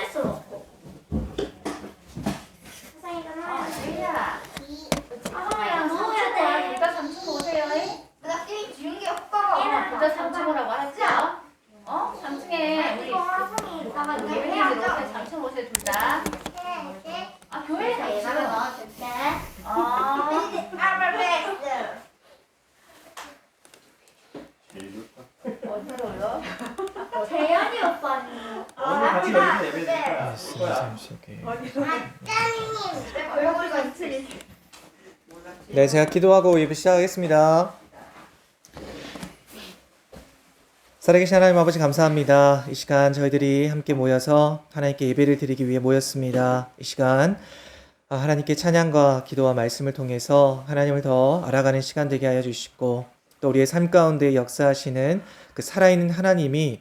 스트레스 넣고. 세상이잖아. 유리야. 아성이랑 누워야 돼. 부자 삼촌 오세요. 나 게임 지운 게 없다. 부자 삼촌 오라고 하죠? 삼층에 우리 이따가 예배드리러 오세요. 삼촌 오세요 둘 다. 교회에서 예배를 넣어줄게. 어디로 올려? 재현이 오빠는. 오늘 같이 여기서 예배 드릴 거야. 얼굴과 이틀이. 네, 제가 기도하고 예배 시작하겠습니다. 살아계신 하나님 아버지 감사합니다. 이 시간 저희들이 함께 모여서 하나님께 예배를 드리기 위해 모였습니다. 이 시간 하나님께 찬양과 기도와 말씀을 통해서 하나님을 더 알아가는 시간 되게 하여 주시고, 또 우리의 삶 가운데 역사하시는 그 살아있는 하나님이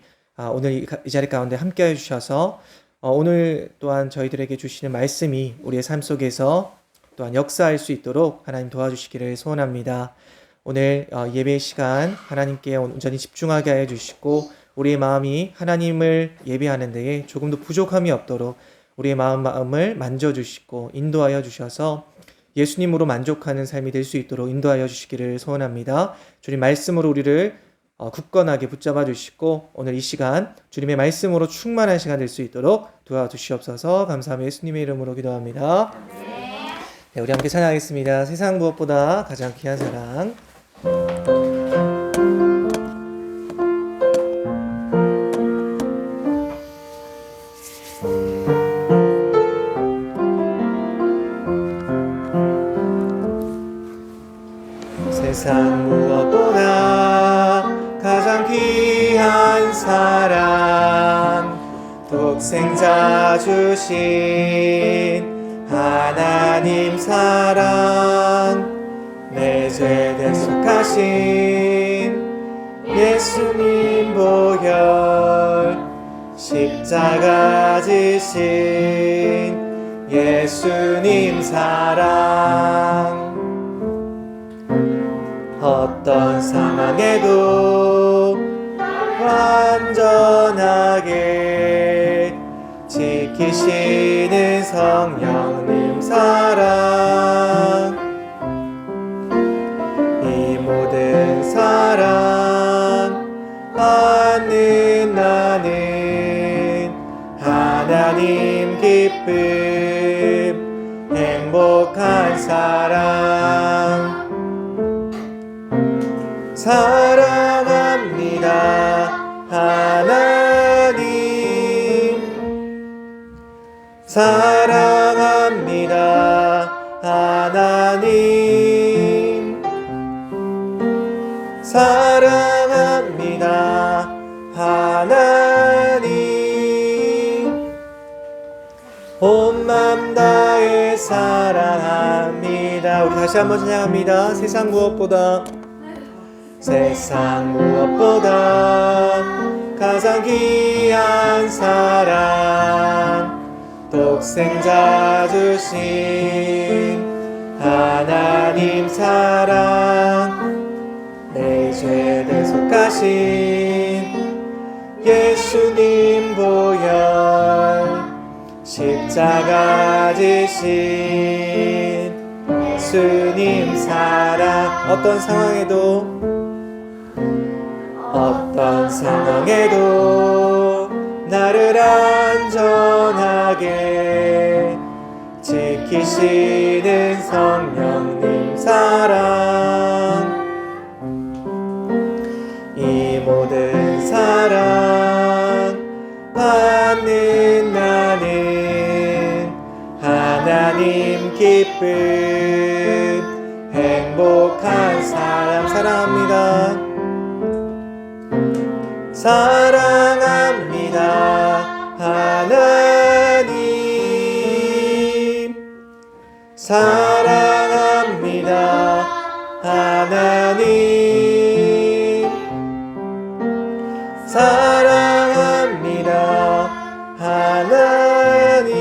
오늘 이 자리 가운데 함께 하여 주셔서 오늘 또한 저희들에게 주시는 말씀이 우리의 삶 속에서 또한 역사할 수 있도록 하나님 도와주시기를 소원합니다. 오늘 예배 시간 하나님께 온전히 집중하게 하여 주시고, 우리의 마음이 하나님을 예배하는 데에 조금도 부족함이 없도록 우리의 마음을 만져주시고 인도하여 주셔서 예수님으로 만족하는 삶이 될 수 있도록 인도하여 주시기를 소원합니다. 주님 말씀으로 우리를 굳건하게 붙잡아 주시고, 오늘 이 시간 주님의 말씀으로 충만한 시간 될 수 있도록 도와주시옵소서. 감사하며 예수님의 이름으로 기도합니다. 네, 우리 함께 찬양하겠습니다. 세상 무엇보다 가장 귀한 사랑. 세상 무엇보다 가장 귀한 사랑, 독생자 주신 하나님 사랑, 내 죄 대속하신 예수님 보혈, 십자가 지신 예수님 사랑, 어떤 상황에도 완전하게 지키시는 성령님 사랑, 이 모든 사랑 받는 나는 하나님 기쁨 행복한 사랑, 사랑합니다 하나님, 사랑합니다 하나님, 사랑합니다 하나님, 온 맘 다해 사랑합니다. 우리 다시 한번 찬양합니다. 세상 무엇보다, 세상 무엇보다 가장 귀한 사랑, 독생자 주신 하나님 사랑, 내 죄 대속하신 예수님 보혈, 십자가 지신 예수님 사랑, 어떤 상황에도 나를 안전하게 지키시는 성령님 사랑, 이 모든 사랑 받는 나는 하나님 기쁨 행복한 사랑, 사랑합니다. 사랑합니다 하나님, 사랑합니다 하나님, 사랑합니다 하나님,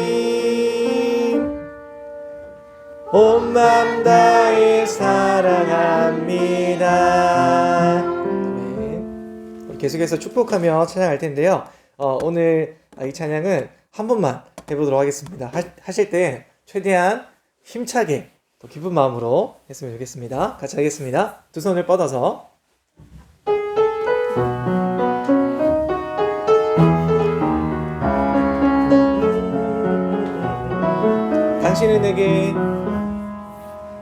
온 맘 다해 사랑합니다. 계속해서 축복하며 찬양할 텐데요. 오늘 이 찬양은 한 번만 해보도록 하겠습니다. 하실 때 최대한 힘차게 또 기쁜 마음으로 했으면 좋겠습니다. 같이 하겠습니다. 두 손을 뻗어서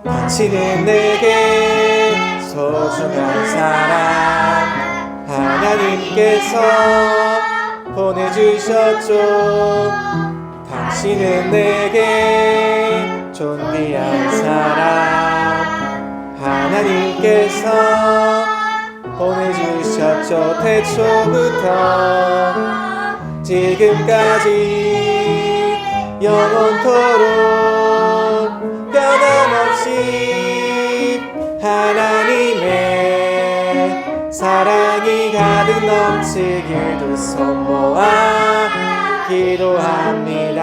당신은 내게 소중한 사람 하나님께서 보내주셨죠. 당신은 내게 존귀한 사람 하나님께서 보내주셨죠. 태초부터 지금까지 영원토록 변함없이 하나님의 사랑이 가득 넘치길 두 손 모아 기도합니다.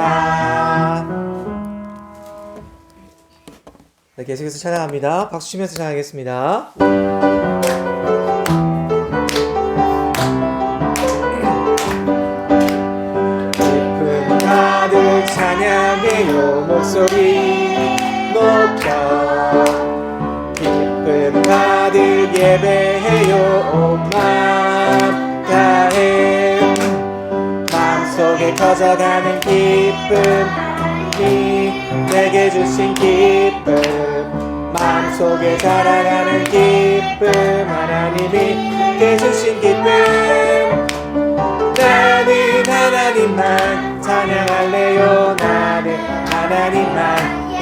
네, 계속해서 찬양합니다. 박수 치면서 찬양하겠습니다. 기쁨 가득 찬양해요. 목소리 높여 기쁨 가득 예배해요. 온 마음 다해 마음속에 커져가는 기쁨이 내게 주신 기쁨 마음속에 자라가는 기쁨 하나님이 내 주신 기쁨 나는 하나님만 찬양할래요. 나는 하나님만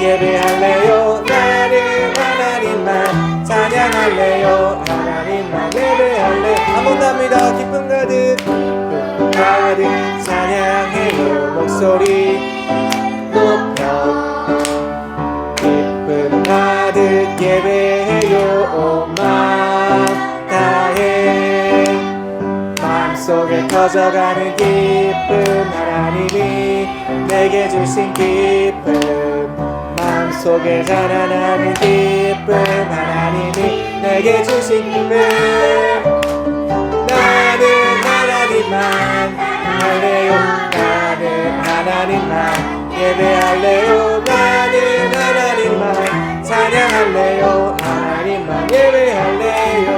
예배할래요. 나는 하나님만 찬양할래요. 하나님만 예배할래. 한 번 더 합니다. 기쁨 가득 찬양해요. 목소리 높여 기쁨 가득 예배해요. 온 마음 다해 마음속에 커져가는 기쁨 하나님이 내게 주신 기쁨 마음속에 자라나는 기쁨 하나님이 내게 주신 기쁨 나는 하나님만 할래요. 나는 하나님만 예배할래요. 나는 하나님만 찬양할래요. 하나님만 예배할래요.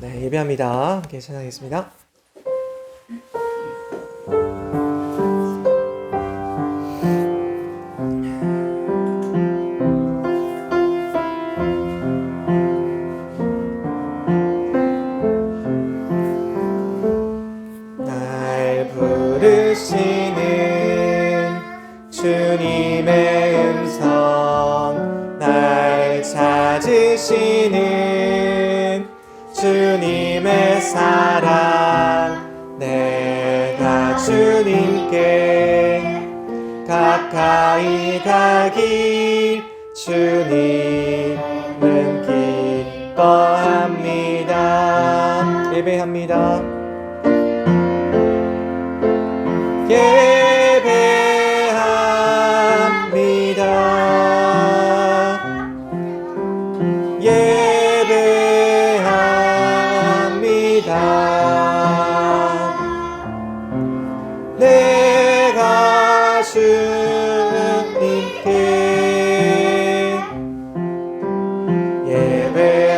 네, 예배합니다. 함께 찬양하겠습니다. 날 부르시는 주님의 음성 날 찾으시는 주님의 사랑 내가 주님께 가까이 가길 주님은 기뻐합니다. 예배합니다. 내가 주님께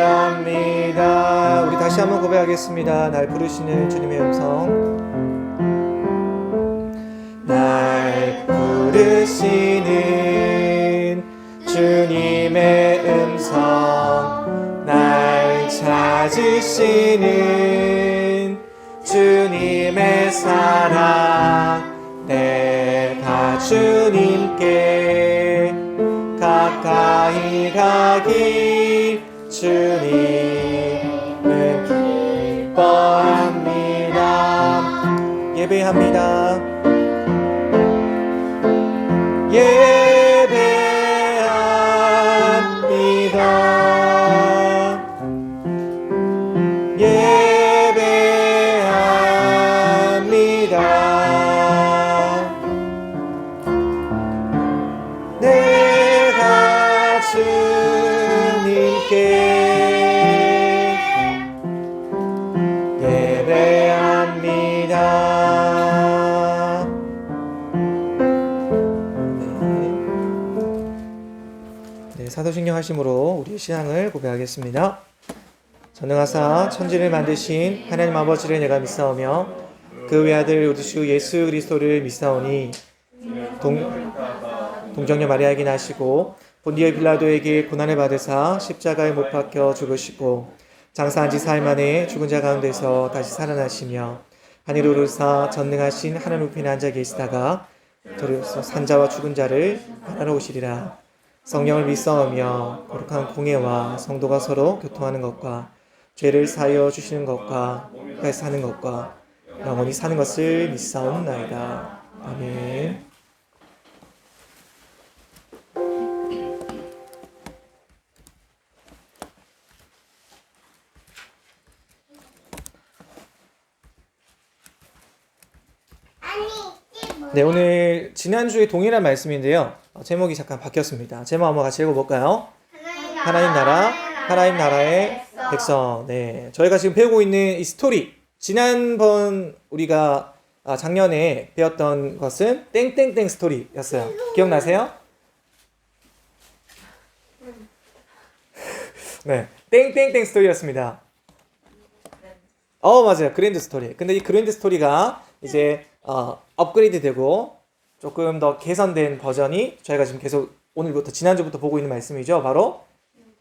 예배합니다. 우리 다시 한번 고백하겠습니다. 날 부르시는 주님의 음성 날 부르시는 주님의 음성 날 찾으시는 주님의 사랑 내가 주님께 가까이 가길 주님은 기뻐합니다. 예배합니다. 내가 주님께 생명하심으로 우리의 신앙을 고백하겠습니다. 전능하사 천지를 만드신 하나님 아버지를 내가 믿사오며 그 외아들 우리 주 예수 그리스도를 믿사오니 동정녀 마리아에게 나시고 본디오 빌라도에게 고난을 받으사 십자가에 못 박혀 죽으시고 장사한 지 사흘 만에 죽은 자 가운데서 다시 살아나시며 하늘에 오르사 전능하신 하늘 우편에 앉아 계시다가 저리로서 산자와 죽은 자를 만나러 오시리라. 성령을 믿사오며 거룩한 공예와 성도가 서로 교통하는 것과 죄를 사하여 주시는 것과 끝까지 사는 것과 영원히 사는 것을 믿사옵나이다. 아멘. 네, 오늘 지난주에 동일한 말씀인데요. 제목이 잠깐 바뀌었습니다. 제목 한번 같이 읽어볼까요? 하나님 나라, 하나님 나라의 백성. 네, 저희가 지금 배우고 있는 이 스토리, 지난번 우리가 작년에 배웠던 것은 땡땡땡 스토리였어요. 기억나세요? 네, 땡땡땡 스토리였습니다. 맞아요. 그랜드 스토리. 근데 이 그랜드 스토리가 이제 업그레이드 되고 조금 더 개선된 버전이 저희가 지금 계속 오늘부터 지난주부터 보고 있는 말씀이죠. 바로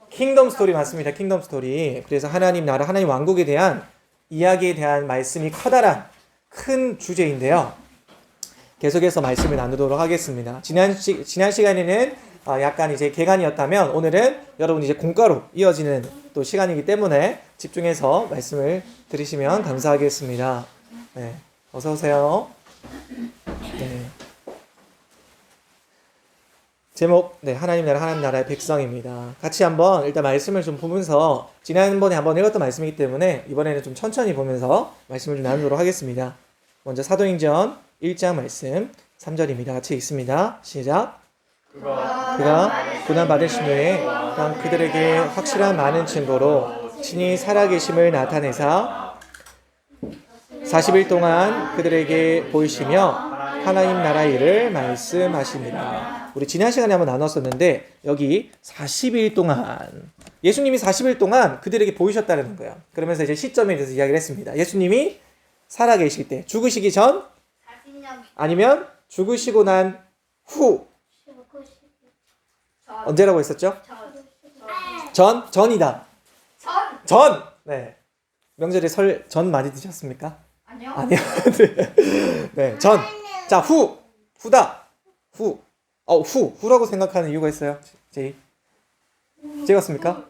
킹덤 스토리 맞습니다. 킹덤 스토리. 그래서 하나님 나라, 하나님 왕국에 대한 이야기에 대한 말씀이 커다란 큰 주제인데요. 계속해서 말씀을 나누도록 하겠습니다. 지난 시간에는 약간 이제 개간이었다면 오늘은 여러분 이제 공과로 이어지는 또 시간이기 때문에 집중해서 말씀을 들으시면 감사하겠습니다. 네. 어서 오세요. 네. 제목, 네, 하나님 나라, 하나님 나라의 백성입니다. 같이 한번 일단 말씀을 좀 보면서 지난번에 한번 읽었던 말씀이기 때문에 이번에는 좀 천천히 보면서 말씀을 좀 나누도록 하겠습니다. 먼저 사도행전 1장 말씀 3절입니다. 같이 읽습니다. 시작. 그가 고난 받으신 후에 그들에게 확실한 많은 증거로 친히 살아계심을 나타내사 40일 동안 그들에게 보이시며 하나님 나라의 일을 말씀하십니다. 우리 지난 시간에 한번 나눴었는데 여기 40일 동안 예수님이 40일 동안 그들에게 보이셨다는 거예요. 그러면서 이제 시점에 대해서 이야기를 했습니다. 예수님이 살아계실 때 죽으시기 전 아니면 죽으시고 난 후 언제라고 했었죠? 전이다. 전. 네. 명절에 설 전 많이 드셨습니까? 아니요. 네, 전. 자, 후다. 후라고 생각하는 이유가 있어요. 제이. 찍었습니까?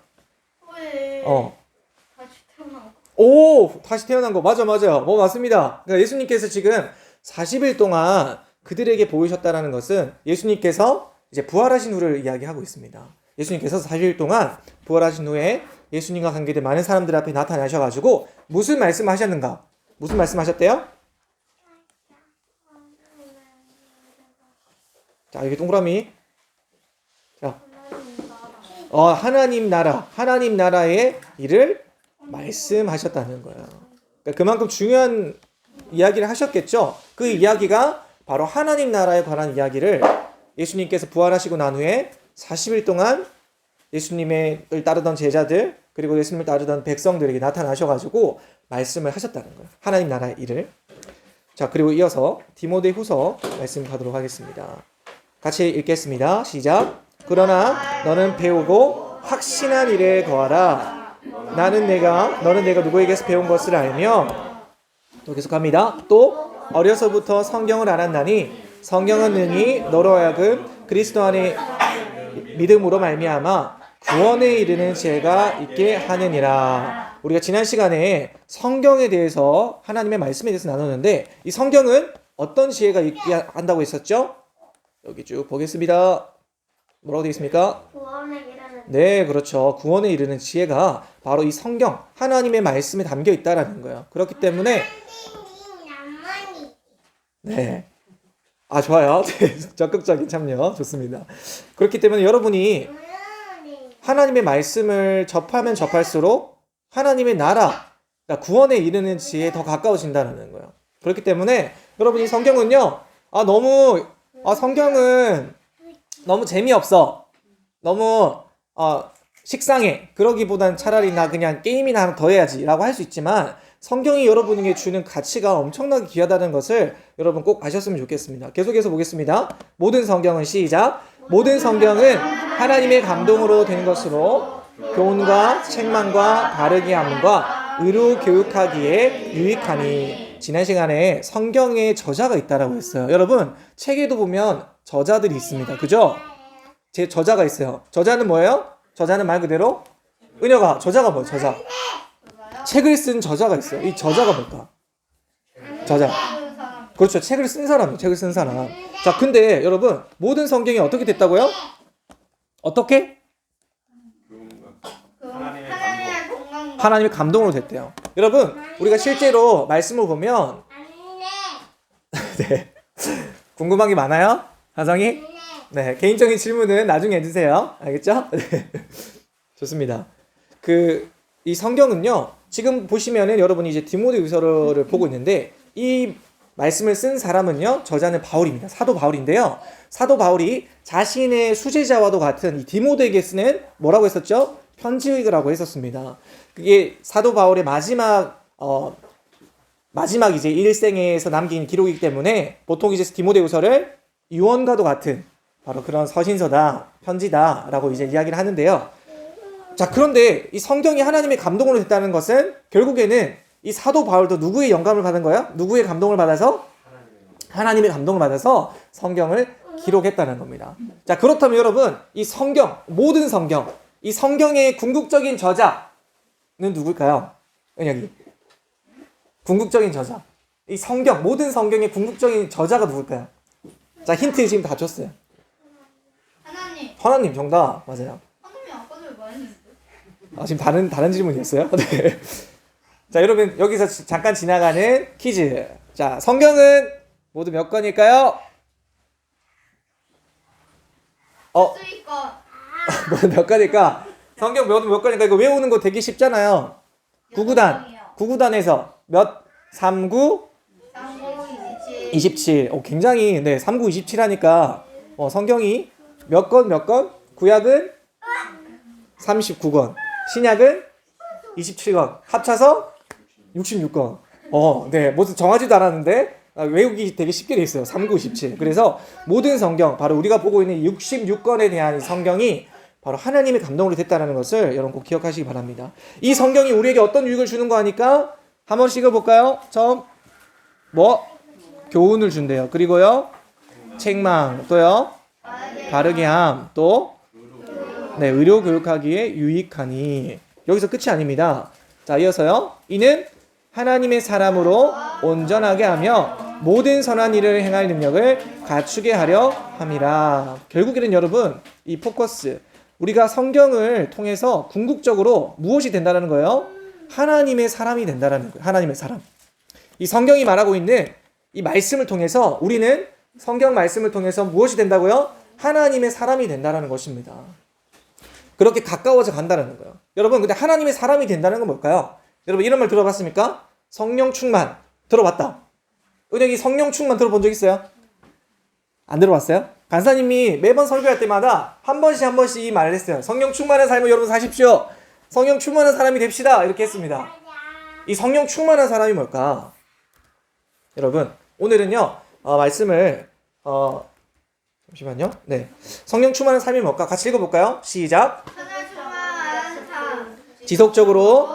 다시 태어난 거. 맞아요. 맞습니다. 그러니까 예수님께서 지금 40일 동안 그들에게 보이셨다라는 것은 예수님께서 이제 부활하신 후를 이야기하고 있습니다. 예수님께서 40일 동안 부활하신 후에 예수님과 관계된 많은 사람들 앞에 나타나셔가지고 무슨 말씀하셨는가? 무슨 말씀하셨대요? 자, 여기 동그라미. 자, 하나님 나라의 일을 말씀하셨다는 거예요. 그러니까 그만큼 중요한 이야기를 하셨겠죠. 그 이야기가 바로 하나님 나라에 관한 이야기를 예수님께서 부활하시고 난 후에 40일 동안 예수님을 따르던 제자들 그리고 예수님을 따르던 백성들에게 나타나셔가지고 말씀을 하셨다는 거예요. 하나님 나라의 일을. 자, 그리고 이어서 디모데후서 말씀 가도록 하겠습니다. 같이 읽겠습니다. 시작. 그러나 너는 배우고 확신한 일에 거하라. 너는 내가 누구에게서 배운 것을 알며 또 계속합니다. 또 어려서부터 성경을 알았나니 성경은 능히 너로 하여금 그리스도 안에 믿음으로 말미암아 구원에 이르는 지혜가 있게 하느니라. 우리가 지난 시간에 성경에 대해서 하나님의 말씀에 대해서 나눴는데 이 성경은 어떤 지혜가 있게 한다고 했었죠? 여기 쭉 보겠습니다. 뭐라고 되어 있습니까? 구원에 이르는. 네, 그렇죠. 구원에 이르는 지혜가 바로 이 성경 하나님의 말씀에 담겨 있다라는 거예요. 그렇기 때문에 네. 좋아요. 적극적인 참여 좋습니다. 그렇기 때문에 여러분이 하나님의 말씀을 접하면 접할수록 하나님의 나라, 그러니까 구원에 이르는 지혜에 더 가까워진다는 거예요. 그렇기 때문에 여러분이 성경은요, 성경은 너무 재미없어. 너무 식상해. 그러기보단 차라리 나 그냥 게임이나 하나 더 해야지 라고 할 수 있지만 성경이 여러분에게 주는 가치가 엄청나게 귀하다는 것을 여러분 꼭 아셨으면 좋겠습니다. 계속해서 보겠습니다. 모든 성경은 시작. 모든 성경은 하나님의 감동으로 된 것으로 교훈과 책망과 바르게 함과 의로 교육하기에 유익하니. 지난 시간에 성경에 저자가 있다라고 했어요. 여러분 책에도 보면 저자들이 있습니다. 그죠? 제 저자가 있어요. 저자는 뭐예요? 저자는 말 그대로 은혁아, 저자가 뭐예요? 저자. 책을 쓴 저자가 있어요. 이 저자가 뭘까? 저자. 그렇죠. 책을 쓴 사람이에요. 책을 쓴 사람. 자, 근데 여러분 모든 성경이 어떻게 됐다고요? 어떻게? 하나님의 공간과 하나님의 감동으로 됐대요. 여러분 우리가 실제로 말씀을 보면 네. 궁금한 게 많아요? 하성이? 네. 개인적인 질문은 나중에 해주세요. 알겠죠? 네. 좋습니다. 이 성경은요, 지금 보시면은 여러분이 이제 디모데후서를 보고 있는데, 이 말씀을 쓴 사람은요, 저자는 바울입니다. 사도 바울인데요. 사도 바울이 자신의 수제자와도 같은 이 디모데에게 쓰는 뭐라고 했었죠? 편지라고 했었습니다. 그게 사도 바울의 마지막 이제 일생에서 남긴 기록이기 때문에 보통 이제 디모데후서를 유언과도 같은 바로 그런 서신서다, 편지다라고 이제 이야기를 하는데요. 자, 그런데 이 성경이 하나님의 감동으로 됐다는 것은 결국에는 이 사도 바울도 누구의 영감을 받은 거예요? 누구의 감동을 받아서? 하나님의 감동을 받아서 성경을 기록했다는 겁니다. 자, 그렇다면 여러분, 이 성경, 모든 성경, 이 성경의 궁극적인 저자는 누굴까요? 은혁이. 궁극적인 저자. 이 성경, 모든 성경의 궁극적인 저자가 누굴까요? 자, 힌트 지금 다 줬어요. 하나님 정답. 맞아요. 하나님이 아까 전에 말했는데. 지금 다른 질문이었어요? 네. 자, 여러분 여기서 잠깐 지나가는 퀴즈. 자, 성경은 모두 몇 권일까요? 수익권. 모두 몇 권일까? 성경 모두 몇 권일까? 이거 외우는 거 되게 쉽잖아요. 9구단에서 몇? 39? 27. 굉장히, 네, 39, 27 하니까, 성경이 몇 권? 구약은 39권. 신약은 27권. 합쳐서 66권. 네, 모두 정하지도 않았는데, 외우기 되게 쉽게 돼 있어요. 39, 27. 그래서 모든 성경, 바로 우리가 보고 있는 66권에 대한 성경이 바로 하나님의 감동으로 됐다는 것을 여러분 꼭 기억하시기 바랍니다. 이 성경이 우리에게 어떤 유익을 주는 거 하니까 한번 읽어볼까요? 처음 교훈을 준대요. 그리고요 책망, 또요 바르게 함, 또 네, 의료 교육하기에 유익하니. 여기서 끝이 아닙니다. 자, 이어서요. 이는 하나님의 사람으로 온전하게 하며 모든 선한 일을 행할 능력을 갖추게 하려 함이라. 결국에는 여러분 이 포커스, 우리가 성경을 통해서 궁극적으로 무엇이 된다는 거예요? 하나님의 사람이 된다는 거예요. 하나님의 사람. 이 성경이 말하고 있는 이 말씀을 통해서 우리는 성경 말씀을 통해서 무엇이 된다고요? 하나님의 사람이 된다는 것입니다. 그렇게 가까워져 간다는 거예요. 여러분, 근데 하나님의 사람이 된다는 건 뭘까요? 여러분, 이런 말 들어봤습니까? 성령 충만. 들어봤다. 은혁이 성령 충만 들어본 적 있어요? 안 들어봤어요? 간사님이 매번 설교할 때마다 한 번씩 이 말을 했어요. 성령 충만한 삶을 여러분 사십시오. 성령 충만한 사람이 됩시다. 이렇게 했습니다. 이 성령 충만한 사람이 뭘까? 여러분, 오늘은요, 말씀을, 잠시만요. 네. 성령 충만한 삶이 뭘까? 같이 읽어볼까요? 시작. 하늘 충만한 삶. 지속적으로.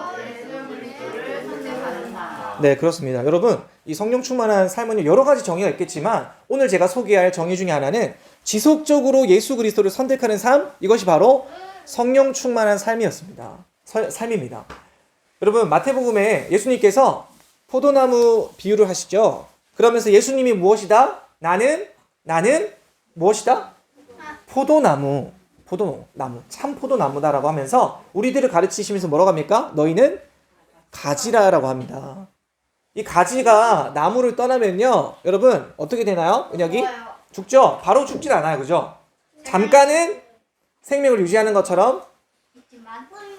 그리스도를 선택하는 사. 네, 그렇습니다. 여러분, 이 성령 충만한 삶은 여러 가지 정의가 있겠지만 오늘 제가 소개할 정의 중에 하나는 지속적으로 예수 그리스도를 선택하는 삶, 이것이 바로 성령 충만한 삶이었습니다. 삶입니다. 여러분, 마태복음에 예수님께서 포도나무 비유를 하시죠. 그러면서 예수님이 무엇이다? 나는 무엇이다? 포도나무, 참 포도나무다라고 하면서 우리들을 가르치시면서 뭐라고 합니까? 너희는 가지라라고 합니다. 이 가지가 나무를 떠나면요, 여러분 어떻게 되나요? 은혁이? 죽죠? 바로 죽진 않아요. 그죠? 잠깐은 생명을 유지하는 것처럼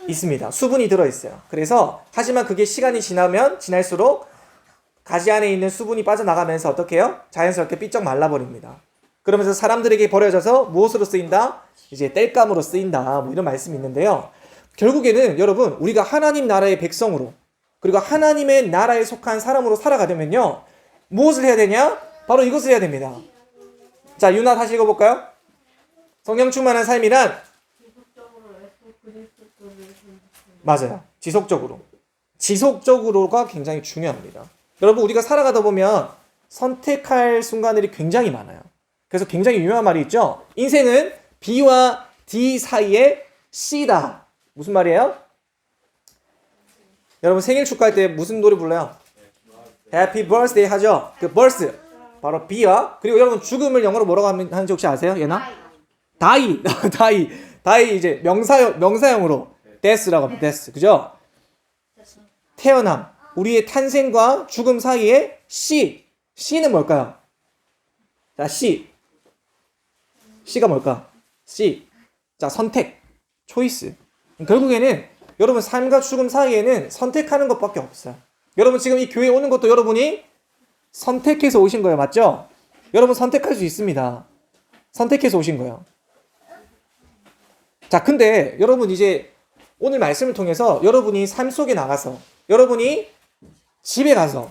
있습니다. 수분이 들어있어요. 그래서 하지만 그게 시간이 지날수록 가지 안에 있는 수분이 빠져나가면서 어떻게 해요? 자연스럽게 삐쩍 말라버립니다. 그러면서 사람들에게 버려져서 무엇으로 쓰인다? 이제 땔감으로 쓰인다. 뭐 이런 말씀이 있는데요. 결국에는 여러분 우리가 하나님 나라의 백성으로 그리고 하나님의 나라에 속한 사람으로 살아가려면요. 무엇을 해야 되냐? 바로 이것을 해야 됩니다. 자, 유나 다시 읽어볼까요? 성령 충만한 삶이란 맞아요. 지속적으로가 굉장히 중요합니다. 여러분 우리가 살아가다 보면 선택할 순간들이 굉장히 많아요. 그래서 굉장히 유명한 말이 있죠. 인생은 B와 D 사이에 C다. 무슨 말이에요? 여러분 생일 축하할 때 무슨 노래 불러요? Happy Birthday 하죠. 그 birth 바로 B와 그리고 여러분 죽음을 영어로 뭐라고 하는지 혹시 아세요? 얘나? die. die 이제 명사형으로 death라고 합니다. death. 그죠? 태어남. 우리의 탄생과 죽음 사이에 C는 뭘까요? 자, C가 뭘까? C. 자, 선택. 초이스. 결국에는 여러분 삶과 죽음 사이에는 선택하는 것밖에 없어요. 여러분 지금 이 교회에 오는 것도 여러분이 선택해서 오신 거예요. 맞죠? 여러분 선택할 수 있습니다. 선택해서 오신 거예요. 자, 근데 여러분 이제 오늘 말씀을 통해서 여러분이 삶 속에 나가서 여러분이 집에 가서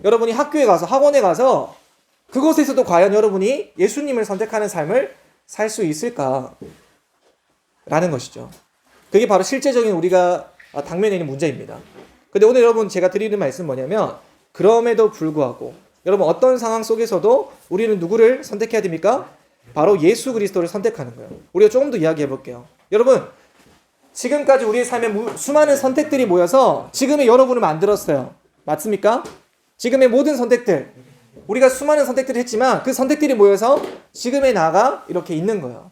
여러분이 학교에 가서 학원에 가서 그곳에서도 과연 여러분이 예수님을 선택하는 삶을 살 수 있을까? 라는 것이죠. 그게 바로 실제적인 우리가 당면에 있는 문제입니다. 근데 오늘 여러분 제가 드리는 말씀은 뭐냐면 그럼에도 불구하고 여러분 어떤 상황 속에서도 우리는 누구를 선택해야 됩니까? 바로 예수 그리스도를 선택하는 거예요. 우리가 조금 더 이야기해 볼게요. 여러분 지금까지 우리의 삶에 수많은 선택들이 모여서 지금의 여러분을 만들었어요. 맞습니까? 지금의 모든 선택들 우리가 수많은 선택들을 했지만 그 선택들이 모여서 지금의 나가 이렇게 있는 거예요.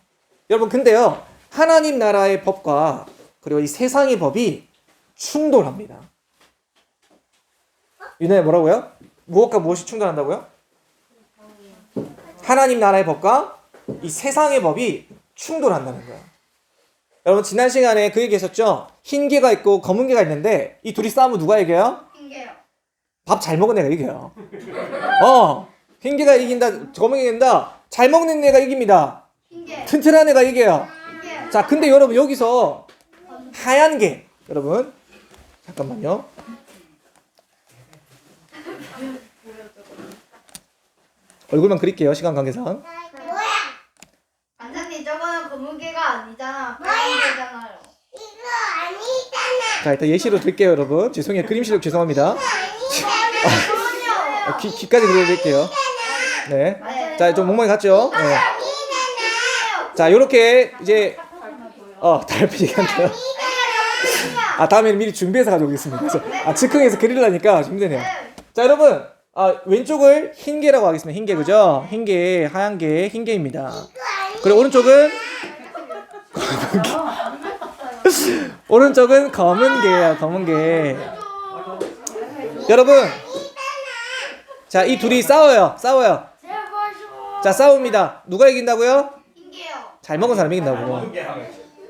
여러분 근데요 하나님 나라의 법과 그리고 이 세상의 법이 충돌합니다. 유나야 뭐라고요? 무엇과 무엇이 충돌한다고요? 하나님 나라의 법과 이 세상의 법이 충돌한다는 거예요. 여러분 지난 시간에 그 얘기했었죠? 흰 개가 있고 검은 개가 있는데 이 둘이 싸우면 누가 이겨요? 흰개요. 밥 잘 먹은 애가 이겨요. 흰 개가 이긴다, 검은 개가 이긴다. 잘 먹는 애가 이깁니다. 흰개. 튼튼한 애가 이겨요. 흰개. 자, 근데 여러분 여기서 하얀 개, 여러분 잠깐만요. 얼굴만 그릴게요. 시간 관계상. 반장님 저거는 검은개가 아니잖아. 빨간개잖아요. 자, 일단 예시로 드릴게요, 여러분. 죄송해요. 그림 실력 죄송합니다. 귀까지 그려드릴게요. 네. 자, 좀 멍멍이 갔죠? 네. 자, 요렇게 이제 달빛 얘기한대요. 다음에는 미리 준비해서 가져오겠습니다. 그래서 즉흥해서 그리려니까 힘드네요. 자, 여러분. 왼쪽을 흰개라고 하겠습니다. 흰개, 그죠? 흰개, 하얀개, 흰개입니다. 그리고 오른쪽은 검은개예요. 검은개. 여러분, 자, 이 둘이 싸워요. 자, 싸웁니다. 누가 이긴다고요? 흰개요. 잘 먹은 사람이 이긴다고.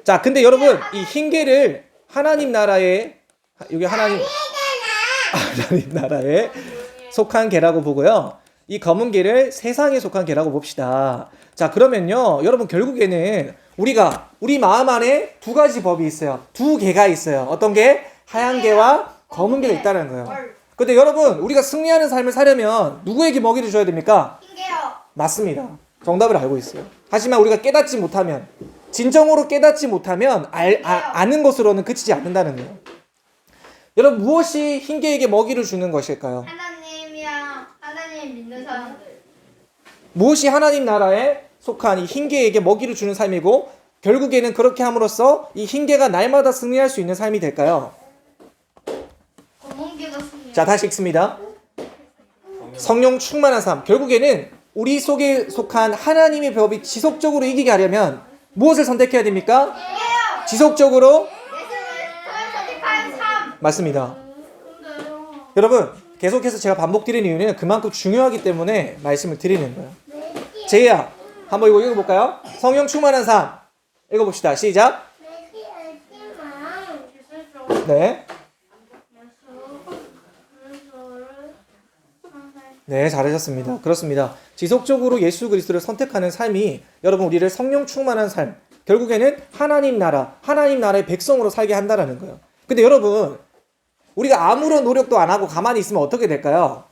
자, 근데 여러분, 이 흰개를 하나님 나라에 여기 하나님 나라에 속한 개라고 보고요. 이 검은 개를 세상에 속한 개라고 봅시다. 자, 그러면요. 여러분 결국에는 우리 마음 안에 두 가지 법이 있어요. 두 개가 있어요. 어떤 개? 하얀 개와 검은 개가 있다는 거예요. 근데 여러분 우리가 승리하는 삶을 살려면 누구에게 먹이를 줘야 됩니까? 흰개요. 맞습니다. 정답을 알고 있어요. 하지만 우리가 깨닫지 못하면 진정으로 깨닫지 못하면 아는 것으로는 그치지 않는다는 거예요. 여러분 무엇이 흰개에게 먹이를 주는 것일까요? 하나님이랑 하나님 믿는 사람들. 무엇이 하나님 나라에 속한 이 흰개에게 먹이를 주는 삶이고 결국에는 그렇게 함으로써 이 흰개가 날마다 승리할 수 있는 삶이 될까요? 검은개가 승리. 자, 다시 읽습니다. 성령 충만한 삶. 결국에는 우리 속에 속한 하나님의 법이 지속적으로 이기게 하려면 무엇을 선택해야 됩니까? 흰개요. 지속적으로 예수를 선택하는 삶. 맞습니다. 여러분 계속해서 제가 반복드리는 이유는 그만큼 중요하기 때문에 말씀을 드리는 거예요. 제이야 한번 이거 읽어볼까요? 성령 충만한 삶 읽어봅시다. 시작. 네. 네, 잘하셨습니다. 그렇습니다. 지속적으로 예수 그리스도를 선택하는 삶이 여러분 우리를 성령 충만한 삶, 결국에는 하나님 나라의 백성으로 살게 한다라는 거예요. 근데 여러분, 우리가 아무런 노력도 안 하고 가만히 있으면 어떻게 될까요?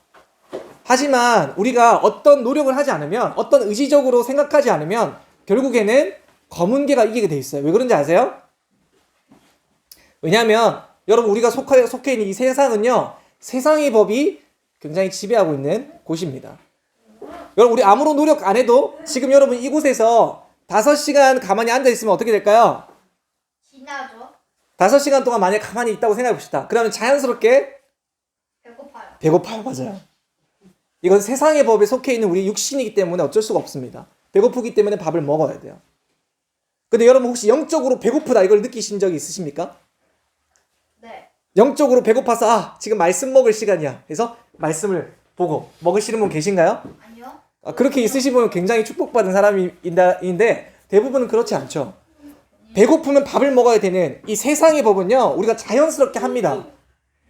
하지만 우리가 어떤 노력을 하지 않으면, 어떤 의지적으로 생각하지 않으면 결국에는 검은 개가 이기게 돼 있어요. 왜 그런지 아세요? 왜냐하면 여러분 우리가 속해 있는 이 세상은요, 세상의 법이 굉장히 지배하고 있는 곳입니다. 여러분 우리 아무런 노력 안 해도 지금 여러분 이곳에서 5시간 가만히 앉아 있으면 어떻게 될까요? 지나죠. 5시간 동안 만약에 가만히 있다고 생각해 봅시다. 그러면 자연스럽게 배고파요. 맞아요. 이건 세상의 법에 속해 있는 우리 육신이기 때문에 어쩔 수가 없습니다. 배고프기 때문에 밥을 먹어야 돼요. 근데 여러분 혹시 영적으로 배고프다 이걸 느끼신 적이 있으십니까? 네. 영적으로 배고파서 지금 말씀 먹을 시간이야. 그래서 말씀을 보고 먹으시는 분 계신가요? 아니요. 그렇게 있으신 분은 굉장히 축복받은 사람인데 대부분은 그렇지 않죠. 배고프면 밥을 먹어야 되는 이 세상의 법은요, 우리가 자연스럽게 합니다.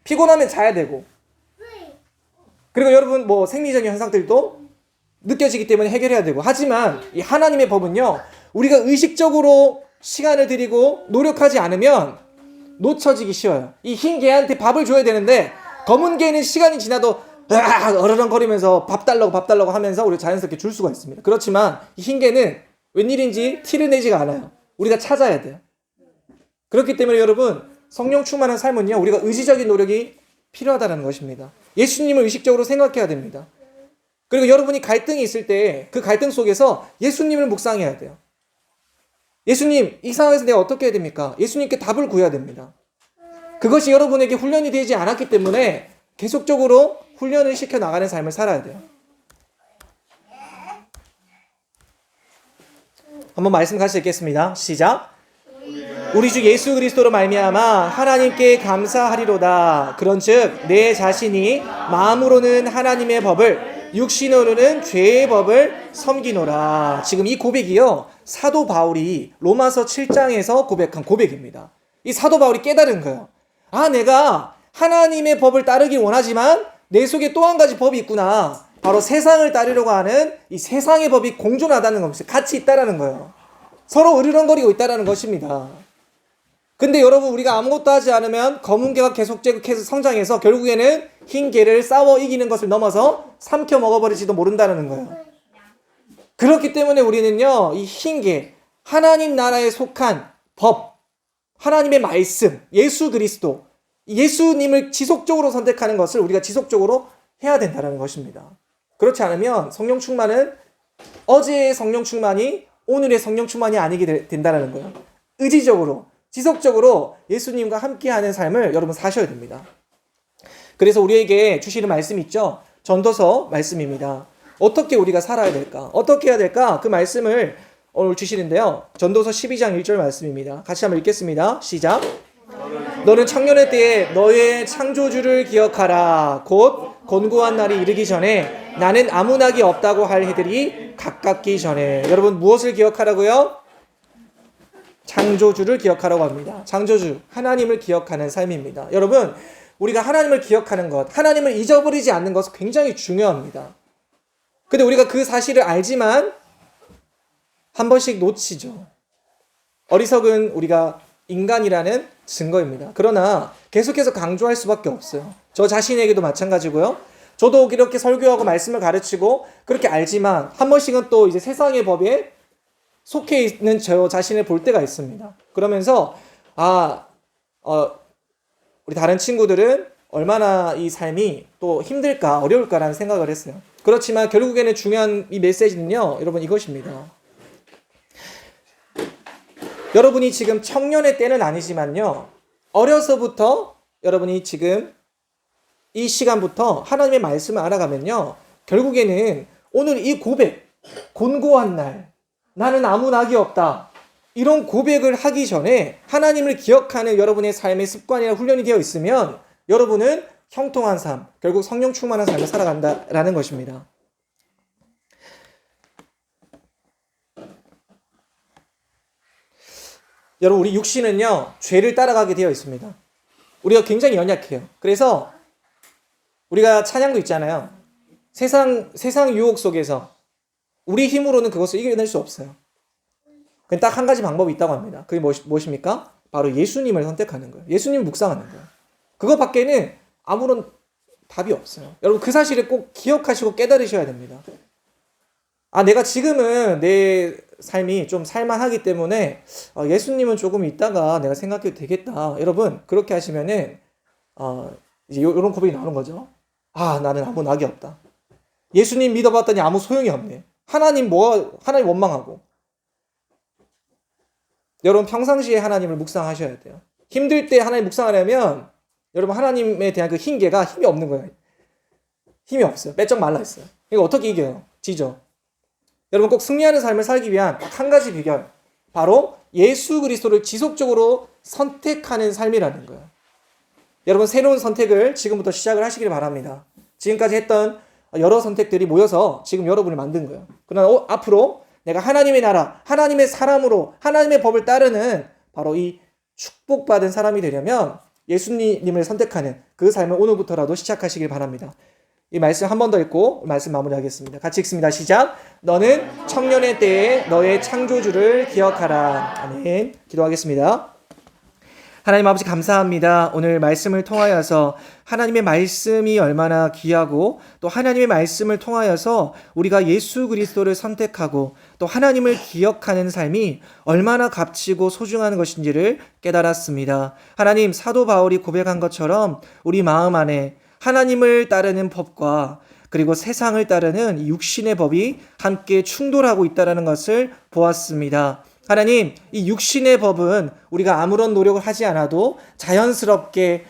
피곤하면 자야 되고, 그리고 여러분 뭐 생리적인 현상들도 느껴지기 때문에 해결해야 되고, 하지만 이 하나님의 법은요, 우리가 의식적으로 시간을 들이고 노력하지 않으면 놓쳐지기 쉬워요. 이 흰 개한테 밥을 줘야 되는데 검은 개는 시간이 지나도 어르렁거리면서 밥 달라고 하면서 우리가 자연스럽게 줄 수가 있습니다. 그렇지만 이 흰 개는 웬일인지 티를 내지가 않아요. 우리가 찾아야 돼요. 그렇기 때문에 여러분 성령 충만한 삶은요, 우리가 의지적인 노력이 필요하다는 것입니다. 예수님을 의식적으로 생각해야 됩니다. 그리고 여러분이 갈등이 있을 때 그 갈등 속에서 예수님을 묵상해야 돼요. 예수님, 이 상황에서 내가 어떻게 해야 됩니까? 예수님께 답을 구해야 됩니다. 그것이 여러분에게 훈련이 되지 않았기 때문에 계속적으로 훈련을 시켜 나가는 삶을 살아야 돼요. 한번 말씀 같이 읽겠습니다. 시작. 우리 주 예수 그리스도로 말미암아 하나님께 감사하리로다. 그런즉 내 자신이 마음으로는 하나님의 법을, 육신으로는 죄의 법을 섬기노라. 지금 이 고백이요, 사도 바울이 로마서 7장에서 고백한 고백입니다. 이 사도 바울이 깨달은 거예요. 내가 하나님의 법을 따르기 원하지만 내 속에 또 한 가지 법이 있구나. 바로 세상을 따르려고 하는 이 세상의 법이 공존하다는 것입니다. 같이 있다라는 거예요. 서로 으르렁거리고 있다라는 것입니다. 근데 여러분 우리가 아무것도 하지 않으면 검은 개가 계속해서 성장해서 결국에는 흰 개를 싸워 이기는 것을 넘어서 삼켜 먹어버릴지도 모른다는 거예요. 그렇기 때문에 우리는요, 이 흰 개, 하나님 나라에 속한 법, 하나님의 말씀, 예수 그리스도, 예수님을 지속적으로 선택하는 것을 우리가 지속적으로 해야 된다는 것입니다. 그렇지 않으면 성령 충만은 어제의 성령 충만이 오늘의 성령 충만이 아니게 된다는 거예요. 의지적으로, 지속적으로 예수님과 함께하는 삶을 여러분 사셔야 됩니다. 그래서 우리에게 주시는 말씀이 있죠. 전도서 말씀입니다. 어떻게 우리가 살아야 될까? 어떻게 해야 될까? 그 말씀을 오늘 주시는데요. 전도서 12장 1절 말씀입니다. 같이 한번 읽겠습니다. 시작. 너는 청년의 때에 너의 창조주를 기억하라. 곧 곤고한 날이 이르기 전에 나는 아무 낙이 없다고 할 해들이 가깝기 전에. 여러분 무엇을 기억하라고요? 창조주를 기억하라고 합니다. 창조주, 하나님을 기억하는 삶입니다. 여러분, 우리가 하나님을 기억하는 것, 하나님을 잊어버리지 않는 것은 굉장히 중요합니다. 근데 우리가 그 사실을 알지만 한 번씩 놓치죠. 어리석은 우리가 인간이라는 증거입니다. 그러나 계속해서 강조할 수밖에 없어요. 저 자신에게도 마찬가지고요. 저도 이렇게 설교하고 말씀을 가르치고 그렇게 알지만 한 번씩은 또 이제 세상의 법에 속해 있는 저 자신을 볼 때가 있습니다. 그러면서 우리 다른 친구들은 얼마나 이 삶이 또 힘들까 어려울까라는 생각을 했어요. 그렇지만 결국에는 중요한 이 메시지는요, 여러분 이것입니다. 여러분이 지금 청년의 때는 아니지만요, 어려서부터 여러분이 지금 이 시간부터 하나님의 말씀을 알아가면요, 결국에는 오늘 이 고백, 곤고한 날, 나는 아무 낙이 없다, 이런 고백을 하기 전에 하나님을 기억하는 여러분의 삶의 습관이나 훈련이 되어 있으면 여러분은 형통한 삶, 결국 성령 충만한 삶을 살아간다라는 것입니다. 여러분, 우리 육신은요, 죄를 따라가게 되어 있습니다. 우리가 굉장히 연약해요. 그래서 우리가 찬양도 있잖아요. 세상 유혹 속에서 우리 힘으로는 그것을 이겨낼 수 없어요. 딱 한 가지 방법이 있다고 합니다. 그게 무엇입니까? 바로 예수님을 선택하는 거예요. 예수님을 묵상하는 거예요. 그거밖에는 아무런 답이 없어요. 여러분 그 사실을 꼭 기억하시고 깨달으셔야 됩니다. 내가 지금은 내 삶이 좀 살만하기 때문에 예수님은 조금 있다가 내가 생각해도 되겠다. 여러분 그렇게 하시면은 이제 이런 고백이 나오는 거죠. 나는 아무 낙이 없다. 예수님 믿어봤더니 아무 소용이 없네. 하나님 원망하고. 여러분 평상시에 하나님을 묵상하셔야 돼요. 힘들 때 하나님 묵상하려면 여러분 하나님에 대한 그 흰개가 힘이 없는 거예요. 힘이 없어요. 빼쩍 말라 있어요. 이거 어떻게 이겨요? 지죠. 여러분 꼭 승리하는 삶을 살기 위한 딱 한 가지 비결. 바로 예수 그리스도를 지속적으로 선택하는 삶이라는 거예요. 여러분 새로운 선택을 지금부터 시작을 하시길 바랍니다. 지금까지 했던 여러 선택들이 모여서 지금 여러분을 만든 거예요. 그러나 앞으로 내가 하나님의 나라, 하나님의 사람으로 하나님의 법을 따르는 바로 이 축복받은 사람이 되려면 예수님을 선택하는 그 삶을 오늘부터라도 시작하시길 바랍니다. 이 말씀 한 번 더 읽고 말씀 마무리하겠습니다. 같이 읽습니다. 시작. 너는 청년의 때에 너의 창조주를 기억하라. 아멘. 기도하겠습니다. 하나님 아버지 감사합니다. 오늘 말씀을 통하여서 하나님의 말씀이 얼마나 귀하고 또 하나님의 말씀을 통하여서 우리가 예수 그리스도를 선택하고 또 하나님을 기억하는 삶이 얼마나 값지고 소중한 것인지를 깨달았습니다. 하나님 사도 바울이 고백한 것처럼 우리 마음 안에 하나님을 따르는 법과 그리고 세상을 따르는 육신의 법이 함께 충돌하고 있다는 것을 보았습니다. 하나님, 이 육신의 법은 우리가 아무런 노력을 하지 않아도 자연스럽게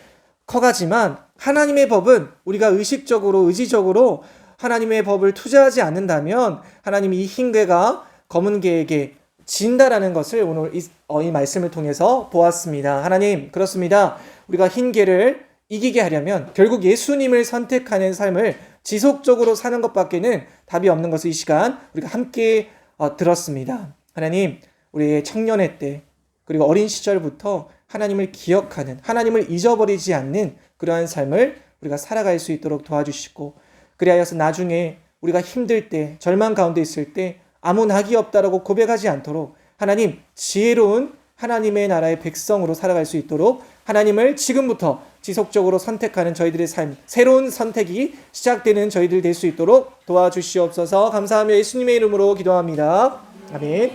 커가지만 하나님의 법은 우리가 의식적으로, 의지적으로 하나님의 법을 투자하지 않는다면 하나님 이 흰 개가 검은 개에게 진다라는 것을 오늘 이 말씀을 통해서 보았습니다. 하나님, 그렇습니다. 우리가 흰 개를 이기게 하려면 결국 예수님을 선택하는 삶을 지속적으로 사는 것밖에는 답이 없는 것을 이 시간 우리가 함께 들었습니다. 하나님, 우리의 청년의 때 그리고 어린 시절부터 하나님을 기억하는, 하나님을 잊어버리지 않는 그러한 삶을 우리가 살아갈 수 있도록 도와주시고, 그리하여서 나중에 우리가 힘들 때, 절망 가운데 있을 때 아무 낙이 없다라고 고백하지 않도록 하나님, 지혜로운 하나님의 나라의 백성으로 살아갈 수 있도록 하나님을 지금부터 지속적으로 선택하는 저희들의 삶, 새로운 선택이 시작되는 저희들 될 수 있도록 도와주시옵소서. 감사하며 예수님의 이름으로 기도합니다. 아멘.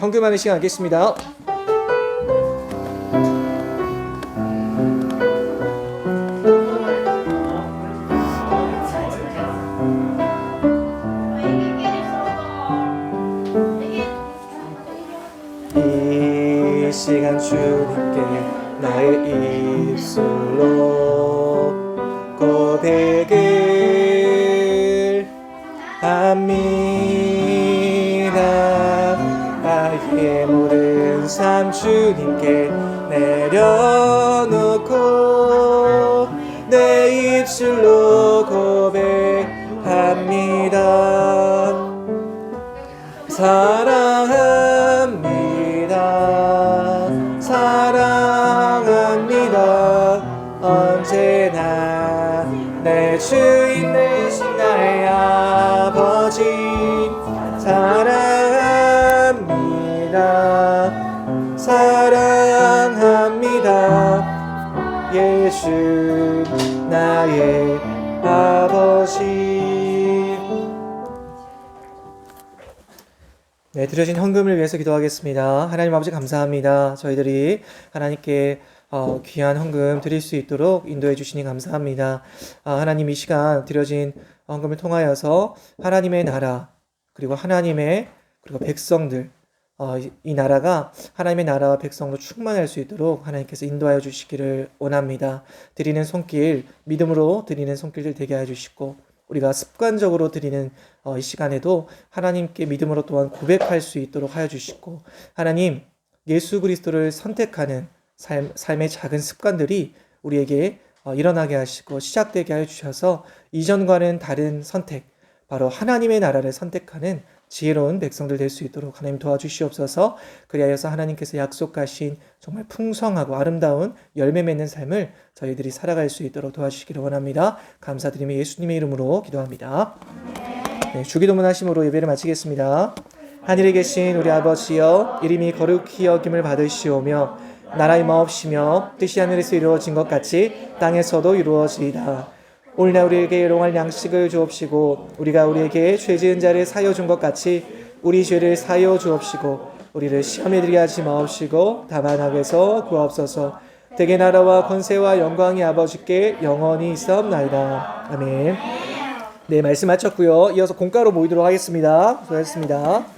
헌금하는 시간 갖겠습니다. 이 시간 주님께 나의 입술로 고백을 합니다. 나의 모든 삶 주님께 내려놓고 내 입술로 고백합니다. 사랑합니다. 사랑합니다. 언제나 내 주인 되신 나의 아버지 사랑합니다. 사랑합니다. 예수 나의 아버지. 네, 드려진 헌금을 위해서 기도하겠습니다. 하나님 아버지 감사합니다. 저희들이 하나님께 귀한 헌금 드릴 수 있도록 인도해 주시니 감사합니다. 하나님 이 시간 드려진 헌금을 통하여서 하나님의 나라 그리고 그리고 백성들 이 나라가 하나님의 나라와 백성으로 충만할 수 있도록 하나님께서 인도하여 주시기를 원합니다. 드리는 손길 믿음으로 드리는 손길들 되게 하여 주시고 우리가 습관적으로 드리는 이 시간에도 하나님께 믿음으로 또한 고백할 수 있도록 하여 주시고 하나님 예수 그리스도를 선택하는 삶의 작은 습관들이 우리에게 일어나게 하시고 시작되게 하여 주셔서 이전과는 다른 선택 바로 하나님의 나라를 선택하는 지혜로운 백성들 될 수 있도록 하나님 도와주시옵소서. 그리하여서 하나님께서 약속하신 정말 풍성하고 아름다운 열매 맺는 삶을 저희들이 살아갈 수 있도록 도와주시기를 원합니다. 감사드리며 예수님의 이름으로 기도합니다. 네, 주기도문 하심으로 예배를 마치겠습니다. 하늘에 계신 우리 아버지여, 이름이 거룩히 여김을 받으시오며 나라의 마옵시며 뜻이 하늘에서 이루어진 것 같이 땅에서도 이루어지이다. 오늘날 우리에게 일용할 양식을 주옵시고 우리가 우리에게 죄 지은 자를 사하여 준 것 같이 우리 죄를 사하여 주옵시고 우리를 시험에 들게 하지 마옵시고 다만 악에서 구하옵소서. 대개 나라와 권세와 영광이 아버지께 영원히 있사옵나이다. 아멘. 네, 말씀 마쳤고요. 이어서 공가로 모이도록 하겠습니다. 수고하셨습니다.